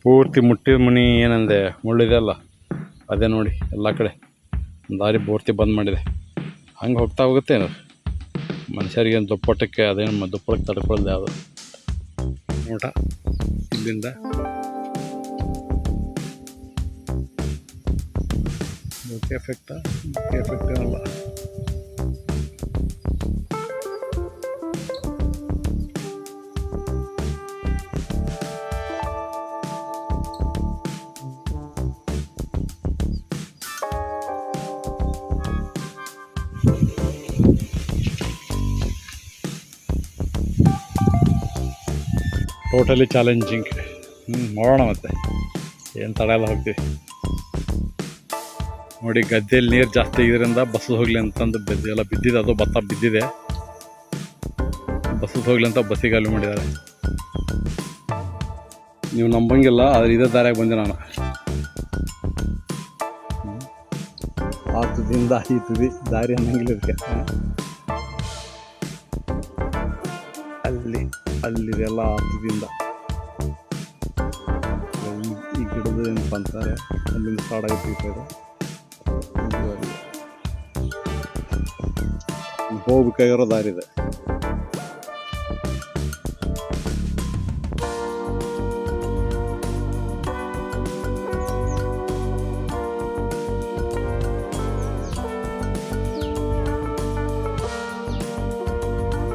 ಪೂರ್ತಿ ಮುಟ್ಟಿದ ಮಣಿ ಏನಂದೆ ಮುಳ್ಳಿದೆ ಅಲ್ಲ ಅದೇ ನೋಡಿ ಎಲ್ಲ ಕಡೆ ದಾರಿ ಪೂರ್ತಿ ಬಂದ್ ಮಾಡಿದೆ. ಹಂಗೆ ಹೋಗ್ತಾ ಹೋಗುತ್ತೆ ಮನುಷ್ಯರಿಗೆ ದುಪ್ಪಟ್ಟಕ್ಕೆ ಅದೇನು ದುಪ್ಪಳಕ್ಕೆ ತಡ್ಕೊಳ್ಳೋದು ಯಾವುದು ನೋಟ ಇಲ್ಲಿಂದ ಎಫೆಕ್ಟ್ ಏನಲ್ಲ. Totally challenging. ಮಾಡೋಣ ಮತ್ತೆ ಏನು ತಡೆಯಲ್ಲ ಹೋಗ್ತೀವಿ ನೋಡಿ. ಗದ್ದೆಯಲ್ಲಿ ನೀರು ಜಾಸ್ತಿ ಇದರಿಂದ ಬಸ್ಸು ಹೋಗ್ಲಿ ಅಂತಂದು ಎಲ್ಲ ಬಿದ್ದಿದೆ, ಅದು ಭತ್ತ ಬಿದ್ದಿದೆ. ಬಸ್ಸು ಹೋಗ್ಲಿ ಅಂತ ಬಸ್ಸಿಗೆ ಗಾಲಿ ಮಾಡಿದ್ದಾರೆ. ನೀವು ನಂಬಂಗಿಲ್ಲ, ಆದರೆ ಇದೇ ದಾರಿಯಾಗಿ ಬಂದೆ ನಾನು. ಆ ತುದಿಯಿಂದ ಈ ತುದಿ ದಾರಿ ಅನ್ನಂಗಿಲ್ಲ ಇದಕ್ಕೆ. ಅಲ್ಲಿದೆಲ್ಲ ಆ ತುದಿಯಿಂದ ಈ ಗಿಡದ ಏನಪ್ಪ ಅಂತಾರೆ, ಅಲ್ಲಿಂದ ಸ್ಟಾರ್ಟ್ ಆಗುತ್ತೆ. ಹೋಗ್ಬೇಕಾಗಿರೋ ದಾರಿ ಇದೆ.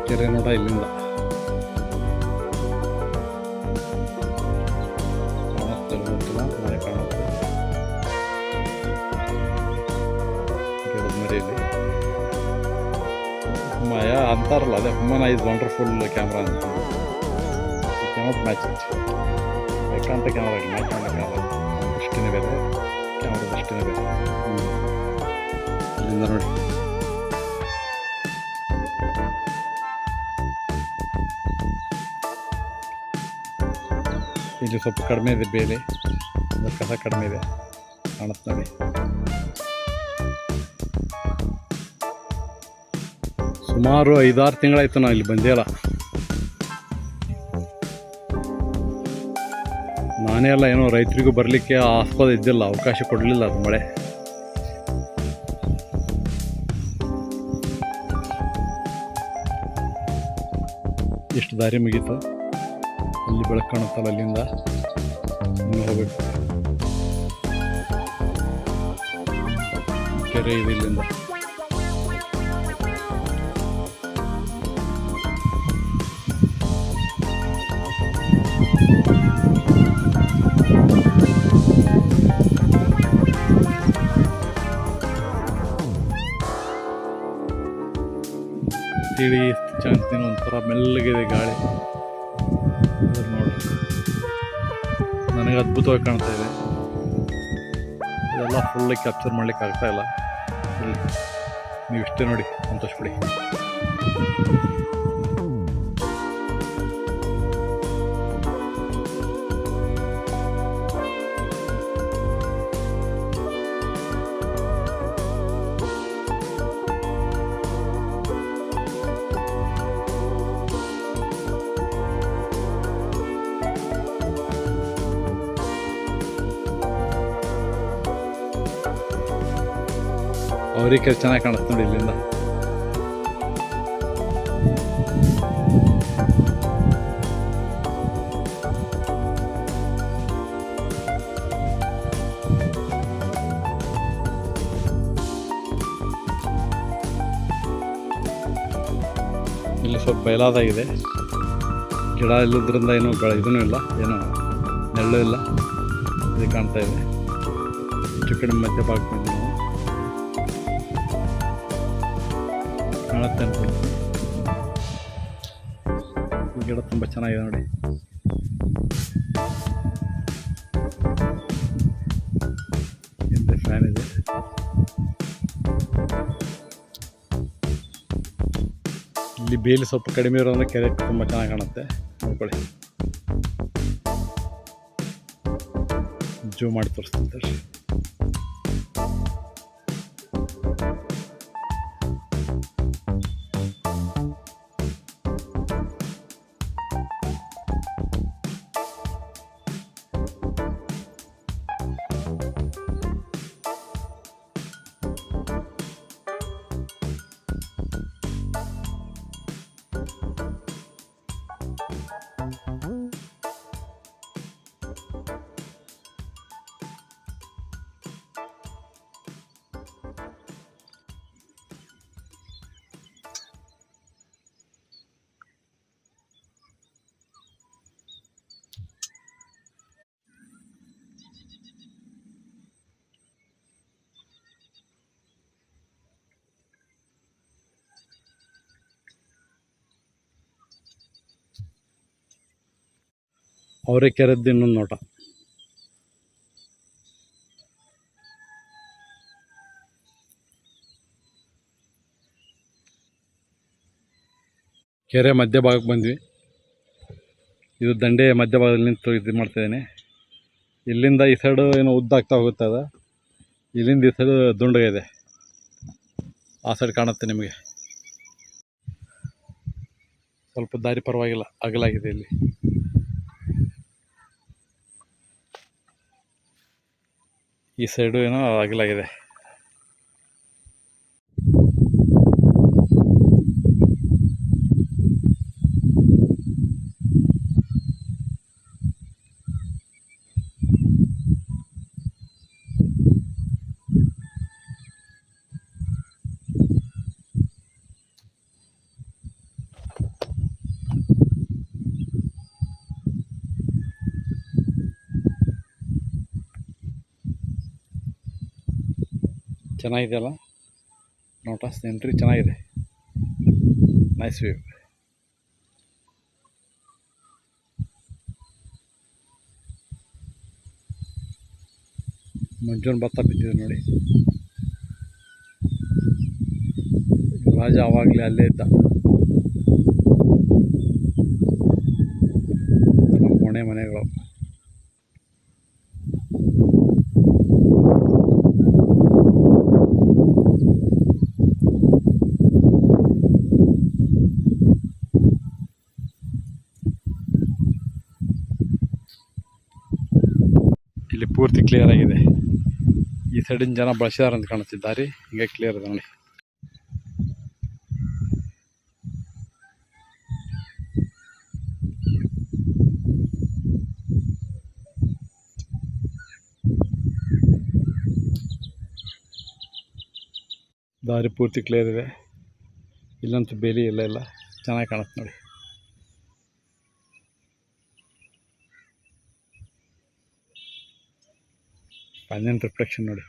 ಕೆರೆ ನೋಡ ಇಲ್ಲಿಂದ ಮನೆ ಕಾಣುತ್ತೆ. ಗಿಡದ ಮರಿಯಲ್ಲಿ ಮಯ ಅಂತಾರಲ್ಲ, ಅದೇ ಹುಮನ್ ಐಸ್ ವಂಡರ್ಫುಲ್ ಕ್ಯಾಮ್ರಾ ಅಂತ. ಕ್ಯಾಮರಾ ಮ್ಯಾಚ್ ಬೇಕಂತ ಕ್ಯಾಮ್ರಾ ಮ್ಯಾಚ್ ಮಾಡೋ ದೃಷ್ಟಿನೇ ಬೇರೆ, ಕ್ಯಾಮ್ರಾ ದೃಷ್ಟಿನೇ ಬೇರೆ. ಇಲ್ಲಿಂದ ನೋಡಿ ಇಲ್ಲಿ ಸ್ವಲ್ಪ ಕಡಿಮೆ ಇದೆ ಬೇಲೆ, ಕಸ ಕಡಿಮೆ ಇದೆ ಕಾಣುತ್ತೆ ನೋಡಿ. ಸುಮಾರು 5-6 ತಿಂಗಳಾಯ್ತು ನಾವು ಇಲ್ಲಿ ಬಂದಿಲ್ಲ. ನಾನೇ ಅಲ್ಲ, ಏನೋ ರೈತರಿಗೂ ಬರಲಿಕ್ಕೆ ಆಸ್ಪದ ಇದ್ದಿಲ್ಲ, ಅವಕಾಶ ಕೊಡಲಿಲ್ಲ ಅದು ಮಳೆ. ಎಷ್ಟು ದಾರಿ ಮುಗೀತು, ಅಲ್ಲಿ ಬೆಳಕು ಕಾಣುತ್ತಲ್ಲ, ಅಲ್ಲಿಂದ ಇನ್ನು ಹೋಗ್ಬೇಕು. ಕೆರೆ ಇದೆ ಇಲ್ಲಿಂದ. ತಿಳಿ ಚಾನ್ಸಿನ ಒಂಥರ ಮೆಲ್ಲಗಿದೆ ಗಾಳಿ ನೋಡಿ. ನನಗೆ ಅದ್ಭುತವಾಗಿ ಕಾಣ್ತಾ ಇದೆ. ಇದೆಲ್ಲ ಫುಲ್ ಕ್ಯಾಪ್ಚರ್ ಮಾಡ್ಲಿಕ್ಕೆ ಆಗ್ತಾ ಇಲ್ಲ. ನೀವು ಇಷ್ಟೇ ನೋಡಿ, ಸಂತೋಷ ಪಡಿ. ಅವರಿಗೆ ಚೆನ್ನಾಗಿ ಕಾಣಿಸ್ತು ನೋಡಿ ಇಲ್ಲಿಂದ. ಇಲ್ಲಿ ಸ್ವಲ್ಪ ಬಯಲಾದಾಗಿದೆ, ಗಿಡ ಇಲ್ಲದ್ರಿಂದ ಏನೂ ಇದೂ ಇಲ್ಲ, ಏನೋ ನೆರಳು ಇಲ್ಲ. ಇದು ಕಾಣ್ತಾ ಇದೆ. ಇಷ್ಟು ಕಡೆ ಮಧ್ಯ ಭಾಗ ಬಂದು ಕಾಣುತ್ತೆ ಅನ್ಕೊಂಡು. ಈ ಗಿಡ ತುಂಬ ಚೆನ್ನಾಗಿದೆ ನೋಡಿ. ಹಿಂದೆ ಫ್ಯಾನ್ ಇದೆ. ಇಲ್ಲಿ ಬೇಲಿ ಸ್ವಲ್ಪ ಕಡಿಮೆ ಇರೋದ್ರಿಂದ ಕೆರೆ ತುಂಬ ಚೆನ್ನಾಗಿ ಕಾಣುತ್ತೆ. ನೋಡ್ಕೊಳ್ಳಿ, ಜೂಮ್ ಮಾಡಿ ತೋರಿಸ್ತೀನಿ. ಅವರೇ ಕೆರೆದ್ದು ಇನ್ನೊಂದು ನೋಟ. ಕೆರೆ ಮಧ್ಯಭಾಗಕ್ಕೆ ಬಂದ್ವಿ. ಇದು ದಂಡೆ ಮಧ್ಯಭಾಗದಲ್ಲಿ ನಿಂತು ಇದು ಮಾಡ್ತಾಯಿದ್ದೀನಿ. ಇಲ್ಲಿಂದ ಈ ಸೈಡು ಏನೋ ಉದ್ದಾಗ್ತಾ ಹೋಗುತ್ತೆ ಅದು. ಇಲ್ಲಿಂದ ಈ ಸೈಡು ದುಂಡಗಿದೆ. ಆ ಸೈಡ್ ಕಾಣುತ್ತೆ ನಿಮಗೆ. ಸ್ವಲ್ಪ ದಾರಿ ಪರವಾಗಿಲ್ಲ, ಅಗಲಾಗಿದೆ ಇಲ್ಲಿ. ಈ ಸೈಡು ಏನೋ ಅಗಲಾಗಿದೆ. ಚೆನ್ನಾಗಿದೆಯಲ್ಲ ನೋಟ, ಸೀನರಿ ಚೆನ್ನಾಗಿದೆ. Nice view. ಮುಂಜಾನೆ ಭತ್ತ ಬಿದ್ದಿದೆ ನೋಡಿ. ರಾಜ ಆವಾಗಲೇ ಅಲ್ಲೇ ಇದ್ದ. ನಮ್ಮ ಮನೆ ಮನೆಗಳು. ಇಲ್ಲಿ ಪೂರ್ತಿ ಕ್ಲಿಯರ್ ಆಗಿದೆ. ಈ ಸೈಡಿನ ಜನ ಬಳಸಿದಾರೆ ಅಂತ ಕಾಣುತ್ತಿದ್ದಾರೆ. ಹಿಂಗೆ ಕ್ಲಿಯರ್ ಇದೆ ನೋಡಿ. ದಾರಿ ಪೂರ್ತಿ ಕ್ಲಿಯರ್ ಇದೆ. ಇಲ್ಲಂತೂ ಬೇಲಿ ಇಲ್ಲ ಚೆನ್ನಾಗಿ ಕಾಣುತ್ತೆ ನೋಡಿ. ಪ್ಯಾನಿನ ರಿಫ್ಲೆಕ್ಷನ್ ನೋಡಿ.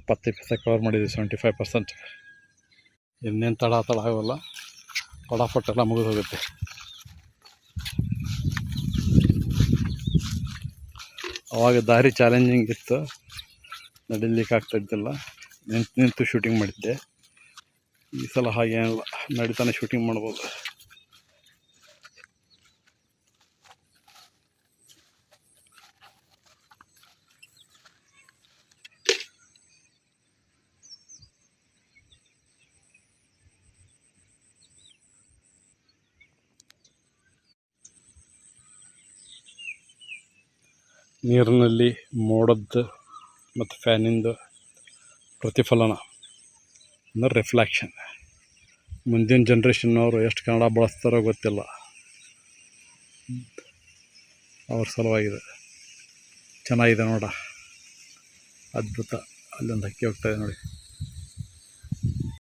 $70 ಕವರ್ ಮಾಡಿದ್ವಿ, 75%. ಇನ್ನೇನು ತಡ ಆಗೋಲ್ಲ, ಫಟಾಫಟ್ ಮುಗಿದು ಹೋಗುತ್ತೆ. ಅವಾಗ ದಾರಿ ಚಾಲೆಂಜಿಂಗ್ ಇತ್ತು, ನಡಿಲಿಕ್ಕೆ ಆಗ್ತಾಯಿದ್ದಿಲ್ಲ. ನಿಂತು ಶೂಟಿಂಗ್ ಮಾಡಿದ್ದೆ. ಈ ಸಲ ಹಾಗೇನಿಲ್ಲ, ನಡಿತಾನೆ ಶೂಟಿಂಗ್ ಮಾಡ್ಬೋದು. ನೀರಿನಲ್ಲಿ ಮೋಡದ್ದು ಮತ್ತು ಫ್ಯಾನಿಂದು ಪ್ರತಿಫಲನ ಅಂದರೆ ರಿಫ್ಲೆಕ್ಷನ್. ಮುಂದಿನ ಜನ್ರೇಷನ್ನವರು ಎಷ್ಟು ಕನ್ನಡ ಬಳಸ್ತಾರೋ ಗೊತ್ತಿಲ್ಲ, ಅವ್ರ ಸಲುವಾಗಿದೆ. ಚೆನ್ನಾಗಿದೆ ನೋಡ, ಅದ್ಭುತ. ಅಲ್ಲೊಂದು ಹಕ್ಕಿ ಹೋಗ್ತಾಯಿದೆ ನೋಡಿ.